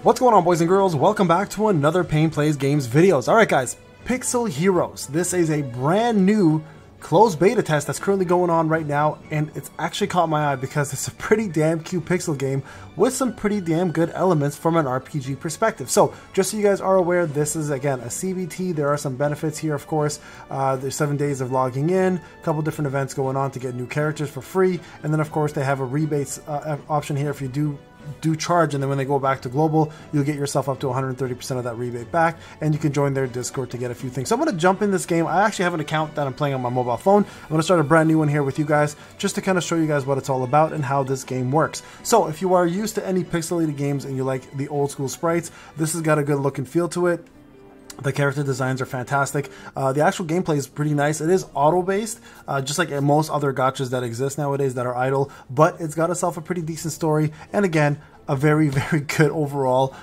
What's going on, boys and girls? Welcome back to another Payne Plays Games videos. Alright guys, Pixel Heroes. This is a brand new closed beta test that's currently going on right now, and it's actually caught my eye because it's a pretty damn cute pixel game with some pretty damn good elements from an RPG perspective. So just so you guys are aware, this is again a CBT. There are some benefits here, of course. There's 7 days of logging in, a couple different events going on to get new characters for free, and then of course they have a rebates option here if you do charge, and then when they go back to global, you'll get yourself up to 130% of that rebate back, and you can join their Discord to get a few things. So I'm going to jump in this game. I actually have an account that I'm playing on my mobile phone. I'm going to start a brand new one here with you guys just to kind of show you guys what it's all about and how this game works. So if you are used to any pixelated games and you like the old school sprites, this has got a good look and feel to it. The character designs are fantastic. The actual gameplay is pretty nice. It is auto-based, just like most other gachas that exist nowadays that are idle, but it's got itself a pretty decent story, and again, a very, very good overall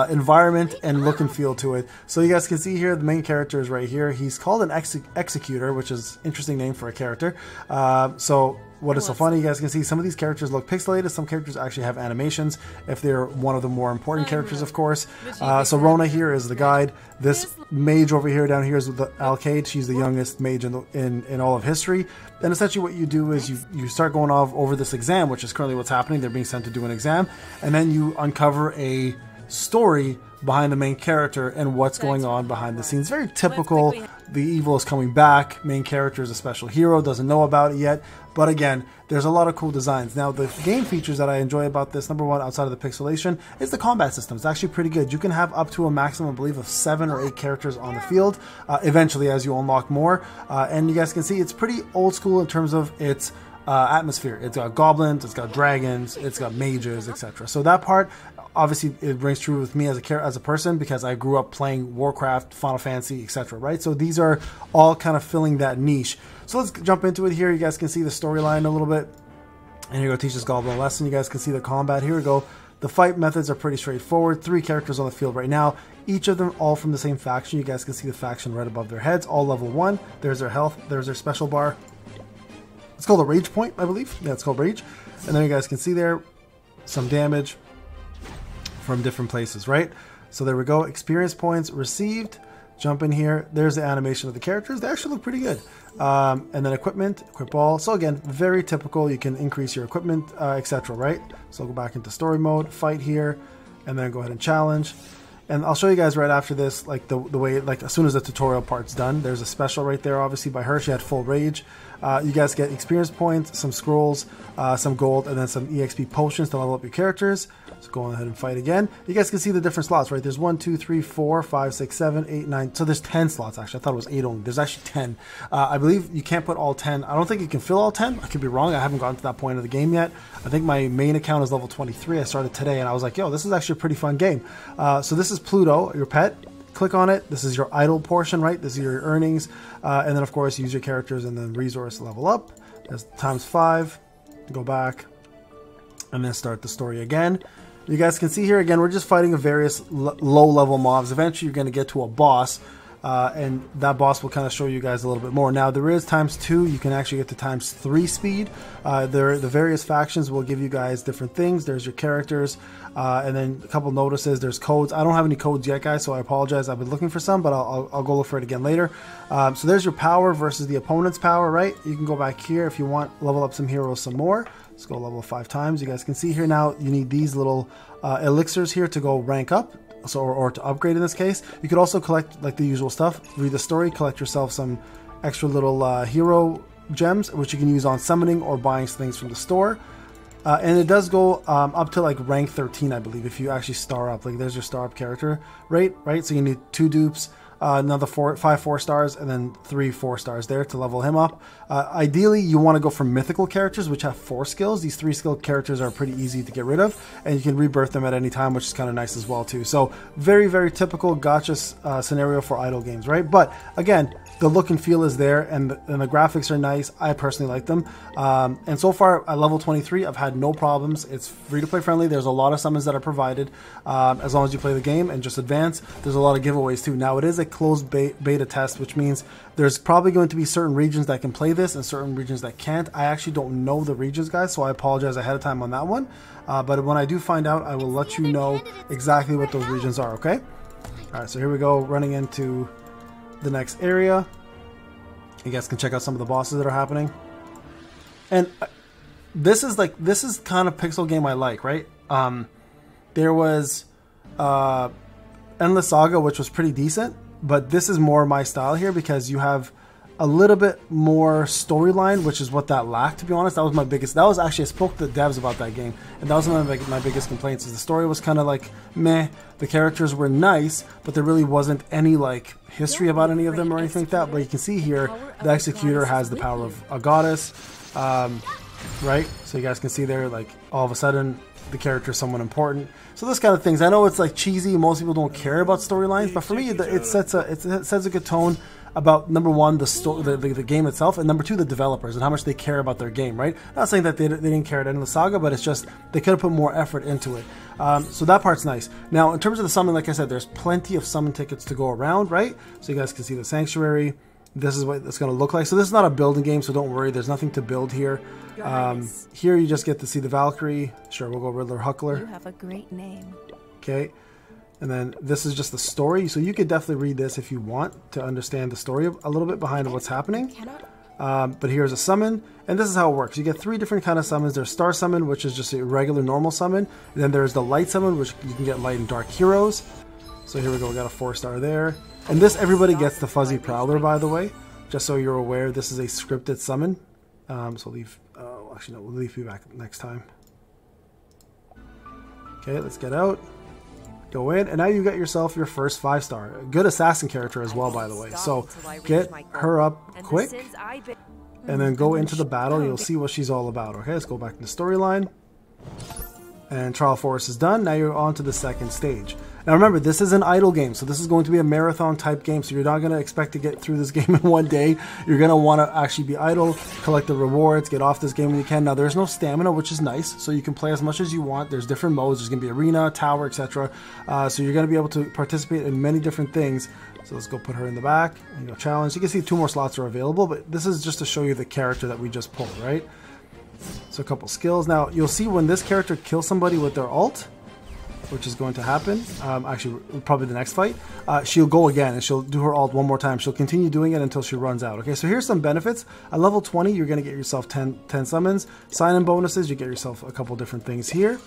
environment and look and feel to it. So you guys can see here, the main character is right here. He's called an executor, which is an interesting name for a character. So what is so funny, you guys can see some of these characters look pixelated. Some characters actually have animations if they're one of the more important characters, of course. So Rona here is the guide. This mage over here, down here, is the Alcade. She's the youngest mage in all of history. And essentially what you do is you start going off over this exam, which is currently what's happening. They're being sent to do an exam. And then you uncover a story behind the main character and what's going on behind the scenes. Very typical. The evil is coming back. Main character is a special hero, doesn't know about it yet. But again, there's a lot of cool designs. Now, the game features that I enjoy about this, number one, outside of the pixelation, is the combat system. It's actually pretty good. You can have up to a maximum, I believe, of 7 or 8 characters on the field, eventually as you unlock more. And you guys can see it's pretty old school in terms of its atmosphere. It's got goblins, it's got dragons, it's got mages, etc. So that part, obviously, it rings true with me as a person because I grew up playing Warcraft, Final Fantasy, etc. Right? So these are all kind of filling that niche. So let's jump into it here. You guys can see the storyline a little bit. And here we go, teach this goblin a lesson. You guys can see the combat. Here we go. The fight methods are pretty straightforward. 3 characters on the field right now. Each of them all from the same faction. You guys can see the faction right above their heads. All level 1. There's their health. There's their special bar. It's called a rage point, I believe. Yeah, it's called rage. And then you guys can see there some damage from different places, right? So there we go. Experience points received. Jump in here. There's the animation of the characters. They actually look pretty good. And then equipment, equip all. So again, very typical. You can increase your equipment, etc. Right? So I'll go back into story mode, fight here, and then go ahead and challenge. And I'll show you guys right after this, like the way, like as soon as the tutorial part's done. There's a special right there, obviously by her. She had full rage. You guys get experience points, some scrolls, some gold, and then some EXP potions to level up your characters. So go on ahead and fight again. You guys can see the different slots, right? There's 1, 2, 3, 4, 5, 6, 7, 8, 9. So there's 10 slots, actually. I thought it was 8 only. There's actually 10. I believe you can't put all 10. I don't think you can fill all 10. I could be wrong. I haven't gotten to that point of the game yet. I think my main account is level 23. I started today, and I was like, yo, this is actually a pretty fun game. So this is Pluto, your pet. Click on it. This is your idle portion, right? This is your earnings. And then, of course, use your characters and then resource level up. That's times 5. Go back. And then start the story again. You guys can see here, again, we're just fighting a various low-level mobs. Eventually, you're going to get to a boss. And that boss will kind of show you guys a little bit more. Now, there is times 2. You can actually get to times 3 speed. The various factions will give you guys different things. There's your characters. And then a couple notices. There's codes. I don't have any codes yet, guys, so I apologize. I've been looking for some, but I'll go look for it again later. So there's your power versus the opponent's power, right? You can go back here if you want, level up some heroes some more. Let's go level 5 times. You guys can see here now, you need these little elixirs here to go rank up. So, or to upgrade in this case. You could also collect like the usual stuff, read the story, collect yourself some extra little hero gems, which you can use on summoning or buying things from the store. And it does go up to like rank 13, I believe, if you actually star up. Like there's your star up character rate, right? So you need 2 dupes, another 5 4-stars, and then 3 4-stars there to level him up. Ideally, you want to go for mythical characters, which have 4 skills. These 3 skilled characters are pretty easy to get rid of, and you can rebirth them at any time, which is kind of nice as well too. So very, very typical gacha scenario for idle games, right? But again, the look and feel is there, and the graphics are nice. I personally like them. And so far at level 23, I've had no problems. It's free to play friendly. There's a lot of summons that are provided as long as you play the game and just advance. There's a lot of giveaways too. Now it is a closed beta test, which means there's probably going to be certain regions that can play this and certain regions that can't. I actually don't know the regions, guys, so I apologize ahead of time on that one. But when I do find out, I will let you know exactly what those regions are, okay? All right, so here we go, running into the next area. You guys can check out some of the bosses that are happening. And this is kind of pixel game I like, right? There was Endless Saga, which was pretty decent, but this is more my style here because you have a little bit more storyline, which is what that lacked, to be honest. That was my biggest, that was actually, I spoke to the devs about that game, and that was one of my biggest complaints, is the story was kind of like meh. The characters were nice, but there really wasn't any like history about any of them or anything like that. But you can see here, the Executor has the power of a goddess, right? So you guys can see there, like, all of a sudden, the character is someone important. So those kind of things. I know it's like cheesy, most people don't care about storylines, but for me, it sets a good tone about, number one, the game itself, and number two, the developers and how much they care about their game, right? Not saying that they didn't care at Endless Saga, but it's just they could have put more effort into it. So that part's nice. Now, in terms of the summon, like I said, there's plenty of summon tickets to go around, right? So you guys can see the Sanctuary. This is what it's going to look like. So this is not a building game, so don't worry. There's nothing to build here. Here you just get to see the Valkyrie. Sure, we'll go Riddler Huckler. You have a great name. Okay. And then this is just the story, so you could definitely read this if you want to understand the story a little bit behind what's happening. But here's a summon, and this is how it works. You get 3 different kind of summons. There's Star Summon, which is just a regular normal summon. And then there's the Light Summon, which you can get Light and Dark Heroes. So here we go, we got a 4-star there. And this, everybody gets the Fuzzy Prowler, by the way. Just so you're aware, this is a scripted summon. So leave, actually no, we'll leave you back next time. Okay, let's get out. Go in, and now you got yourself your first 5-star. A good assassin character as well, by the way. So get her up quick, and then go into the battle. You'll see what she's all about. Okay, let's go back to the storyline. And Trial Forest is done. Now you're on to the second stage. Now remember, this is an idle game, so this is going to be a marathon type game, so you're not going to expect to get through this game in one day. You're going to want to actually be idle, collect the rewards, get off this game when you can. Now there's no stamina, which is nice, so you can play as much as you want. There's different modes. There's going to be arena, tower, etc. So you're going to be able to participate in many different things. So let's go put her in the back and go challenge. You can see 2 more slots are available, but this is just to show you the character that we just pulled, right? So a couple skills. Now you'll see when this character kills somebody with their ult, which is going to happen, actually probably the next fight, she'll go again and she'll do her ult one more time. She'll continue doing it until she runs out. Okay, so here's some benefits. At level 20, you're going to get yourself 10 summons. Sign-in bonuses, you get yourself a couple different things here.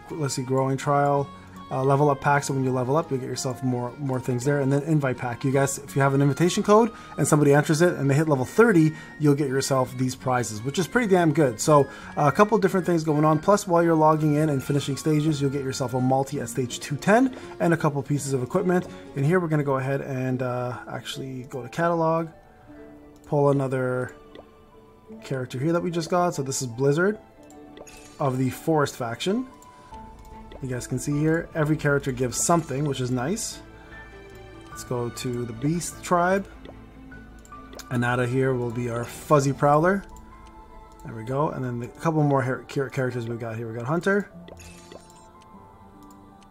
Let's see, growing trial. Level up pack, so when you level up, you'll get yourself more things there. And then invite pack. You guys, if you have an invitation code and somebody enters it and they hit level 30, you'll get yourself these prizes, which is pretty damn good. So a couple different things going on. Plus, while you're logging in and finishing stages, you'll get yourself a multi at stage 210 and a couple pieces of equipment. And here we're going to go ahead and actually go to catalog, pull another character here that we just got. So this is Blizzard of the Forest faction. You guys can see here, every character gives something, which is nice. Let's go to the Beast tribe. And out of here will be our Fuzzy Prowler. There we go. And then a couple more characters we've got here. We got Hunter.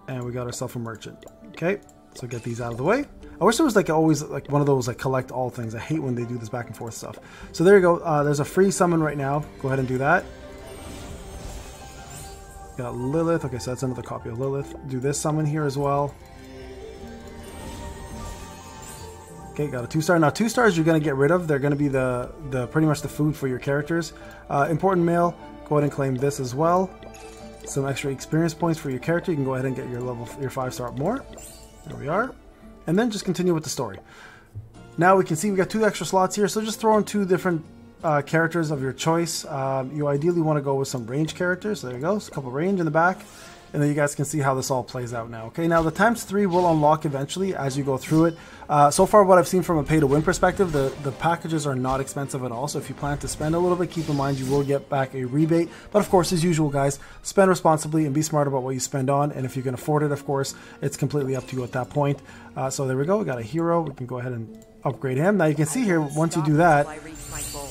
And we got ourselves a Merchant. Okay, so get these out of the way. I wish there was like always like one of those like collect all things. I hate when they do this back and forth stuff. So there you go. There's a free summon right now. Go ahead and do that. Got Lilith. Okay, so that's another copy of Lilith. Do this summon here as well. Okay, got a 2-star. Now 2 stars you're going to get rid of. They're going to be the pretty much the food for your characters. Important mail. Go ahead and claim this as well. Some extra experience points for your character. You can go ahead and get your 5-star up more. There we are. And then just continue with the story. Now we can see we got 2 extra slots here. So just throw in 2 different characters of your choice. You ideally want to go with some range characters. So there you go. So a couple range in the back. And then you guys can see how this all plays out now. Okay, now the ×3 will unlock eventually as you go through it. So far what I've seen from a pay-to-win perspective, the packages are not expensive at all. So if you plan to spend a little bit, keep in mind you will get back a rebate. But of course, as usual, guys, spend responsibly and be smart about what you spend on. And if you can afford it, of course, it's completely up to you at that point. So there we go. We got a hero. We can go ahead and upgrade him. Now you can see here, once you do that,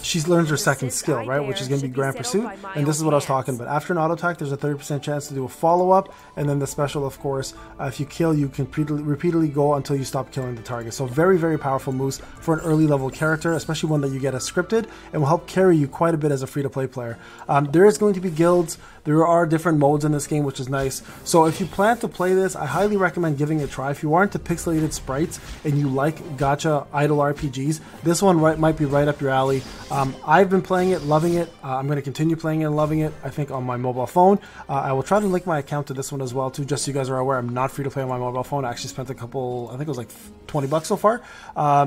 she learns her second skill, right, which is going to be Grand Pursuit, and this is what I was talking about. After an auto attack, there's a 30% chance to do a follow-up, and then the special, of course, if you kill, you can repeatedly go until you stop killing the target. So very, very powerful moves for an early level character, especially one that you get as scripted, and will help carry you quite a bit as a free-to-play player. There is going to be guilds. There are different modes in this game, which is nice. So if you plan to play this, I highly recommend giving it a try. If you aren't into pixelated sprites and you like gacha idle RPGs, this one might be right up your alley. I've been playing it, loving it. I'm going to continue playing it and loving it, I think, on my mobile phone. I will try to link my account to this one as well, too, just so you guys are aware. I'm not free to play on my mobile phone. I actually spent a couple, I think it was like 20 bucks so far.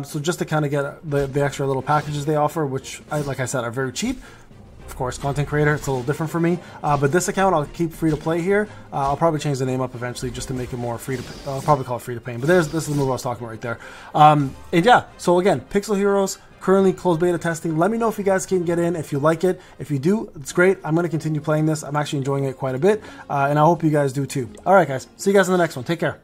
So just to kind of get the extra little packages they offer, which, like I said, are very cheap. Of course, content creator, it's a little different for me. But this account, I'll keep free to play here. I'll probably change the name up eventually just to make it more free to play. I'll probably call it free to pay. But this is the move I was talking about right there. And yeah, so again, Pixel Heroes, currently closed beta testing. Let me know if you guys can get in, if you like it. If you do, it's great. I'm going to continue playing this. I'm actually enjoying it quite a bit. And I hope you guys do too. All right, guys. See you guys in the next one. Take care.